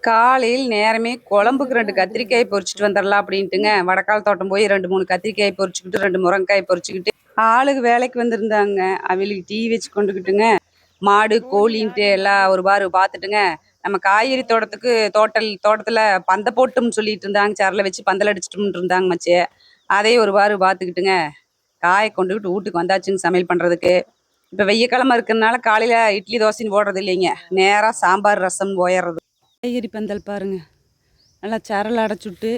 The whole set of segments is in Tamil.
காலையில் நேரமே குழம்புக்கு 2 கத்திரிக்காய் பொரிச்சிட்டு வந்துடலாம் அப்படின்ட்டுங்க வடக்கால் தோட்டம் போய் 2 3 கத்திரிக்காய் பொரிச்சுக்கிட்டு 2 முருங்கைக்காய் பொரிச்சுக்கிட்டு ஆளுக்கு வேலைக்கு வந்திருந்தாங்க. அவங்களுக்கு டீ வச்சு கொண்டுக்கிட்டுங்க மாடு கோழின்ட்டு எல்லாம் ஒரு பாரு பார்த்துட்டுங்க. நம்ம காய்கறி தோட்டத்தில் பந்த போட்டும் சொல்லிட்டு இருந்தாங்க. சரலை வச்சு பந்தல் அடிச்சிட்டு இருந்தாங்க மச்சே. அதையும் ஒரு பாரு பார்த்துக்கிட்டுங்க காயை கொண்டுக்கிட்டு வீட்டுக்கு வந்தாச்சுங்க சமையல் பண்ணுறதுக்கு. இப்போ வெய்யக்கிழமை இருக்கிறதுனால காலையில் இட்லி தோசைன்னு போடுறது இல்லைங்க, நேராக சாம்பார் ரசம் போயிடுறது. காய்கறி பந்தல் பாருங்க, நல்லா சரல் அடைச்சுட்டு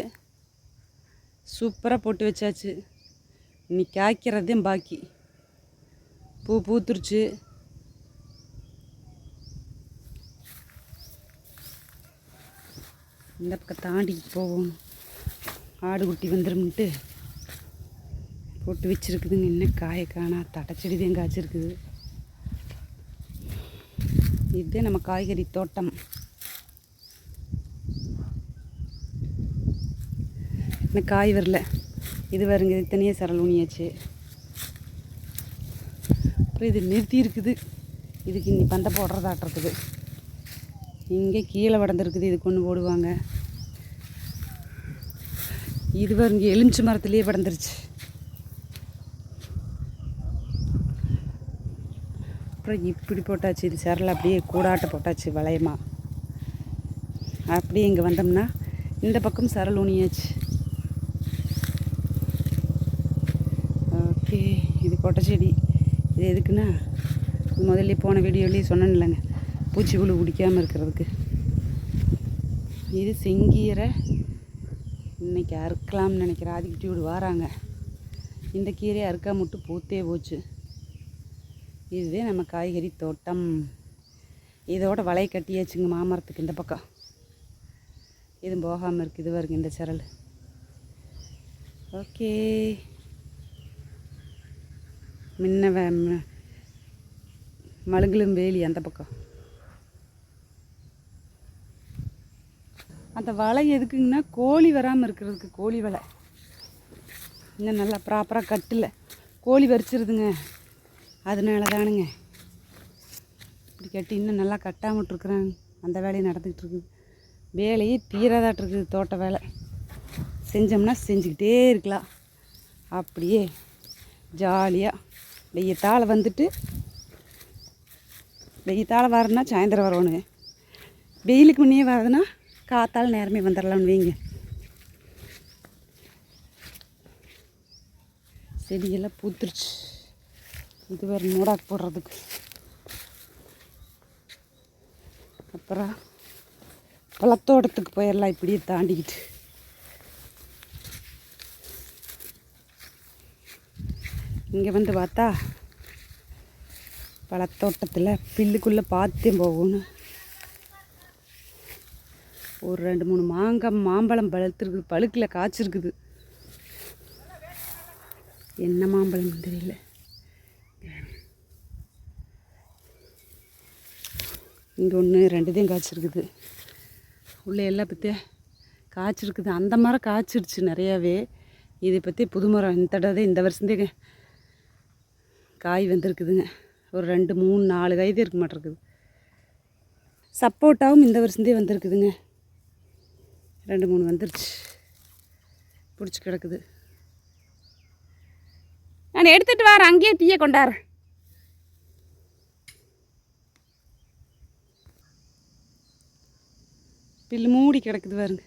சூப்பராக போட்டு வச்சாச்சு. இன்னைக்கு காய்க்கிறதே பாக்கி. பூ பூத்துருச்சு. இந்த பக்கம் தாண்டிட்டு போவோம், ஆடு குட்டி வந்துரும்ட்டு போட்டு வச்சுருக்குதுங்க. இன்னும் காயை காணா, தட்டச்செடி தான் காய்ச்சிருக்குது. இதுதான் நம்ம காய்கறி தோட்டம். இன்னும் காய் வரல. இது வருங்க, இது தனியாக சரல் ஊனியாச்சு. அப்புறம் இது நிறுத்தி இருக்குது. இதுக்கு இன்னி பந்த போடுறதாட்டுறதுக்கு இங்கே கீழே வடந்துருக்குது. இதுக்கு ஒன்று போடுவாங்க. இது வருங்க எலுமிச்சி மரத்துலேயே வடந்துருச்சு. அப்புறம் இப்படி போட்டாச்சு. இது சரல் அப்படியே கூடாட்ட போட்டாச்சு வளையமா. அப்படியே இங்கே வந்தோம்னா இந்த பக்கம் சரல் ஊனியாச்சு. ஓகே, இது கொட்டை செடி. இது எதுக்குன்னா முதல்ல போன வீடியோலேயே சொன்னேன் இல்லைங்க, பூச்சி புழு பிடிக்காமல் இருக்கிறதுக்கு. இது செங்கீரை. இன்றைக்கி அறுக்கலாம்னு நினைக்கிறேன். ஆதிக்கிட்டி விடு வாராங்க. இந்த கீரையை அறுக்கா மட்டும் பூத்தே போச்சு. இதுவே நம்ம காய்கறி தோட்டம். இதோட வலை கட்டியாச்சுங்க மாமரத்துக்கு இந்த பக்கம். இது போகாமல் இருக்குது. இது வருங்க இந்த சரல். ஓகே, முன்ன மழுங்கலும் வேலி அந்த பக்கம். அந்த வலை எதுக்குங்கன்னா கோழி வராமல் இருக்கிறதுக்கு. கோழி வலை இன்னும் நல்லா ப்ராப்பராக கட்டல, கோழி வரிச்சிருதுங்க. அதனால தானுங்க இப்படி கட்டி இன்னும் நல்லா கட்டாமட்டுருக்குறாங்க. அந்த வேலையை நடந்துக்கிட்டு இருக்குது. வேலையே தீராதாட்டிருக்குது. தோட்ட வேலை செஞ்சோம்னா செஞ்சுக்கிட்டே இருக்கலாம். அப்படியே ஜாலியாக வெய்யத்தால் வந்துட்டு, வெய்யத்தால் வரணுன்னா சாயந்தரம் வரணுங்க. வெயிலுக்கு முன்னே வரதுன்னா காத்தால் நேரமே வந்துடலாம்னு வைங்க. செடியெல்லாம் பூத்துருச்சு. இது ஒரு மூடாக்கு போடுறதுக்கு. அப்புறம் பழத்தோட்டத்துக்கு போயிடலாம். இப்படியே தாண்டிக்கிட்டு இங்கே வந்து பார்த்தா பழத்தோட்டத்தில் பில்லுக்குள்ளே பார்த்தேன் போகணும். ஒரு 2 3 மாம்பழம் பழுத்துருக்குது. பழுக்கில் காய்ச்சிருக்குது. என்ன மாம்பழம் தெரியல. இங்கே 1 2 தான் காய்ச்சிருக்குது. உள்ளே எல்லாம் பற்றி காய்ச்சிருக்குது. அந்த மரம் காய்ச்சிருச்சு நிறையாவே. இதை பற்றி புது மரம் இந்த தடவை இந்த வருஷந்தே காய் வந்திருக்குதுங்க. ஒரு 2 3 4 காய் தான் இருக்க மாட்டேருக்குது. சப்போட்டாவும் இந்த வருஷந்தே வந்திருக்குதுங்க. 2 3 வந்துருச்சு. பிடிச்சி கிடக்குது. நான் எடுத்துகிட்டு வரேன். அங்கேயே டீயை கொண்டார். பில்லு மூடி கிடக்குது பாருங்க.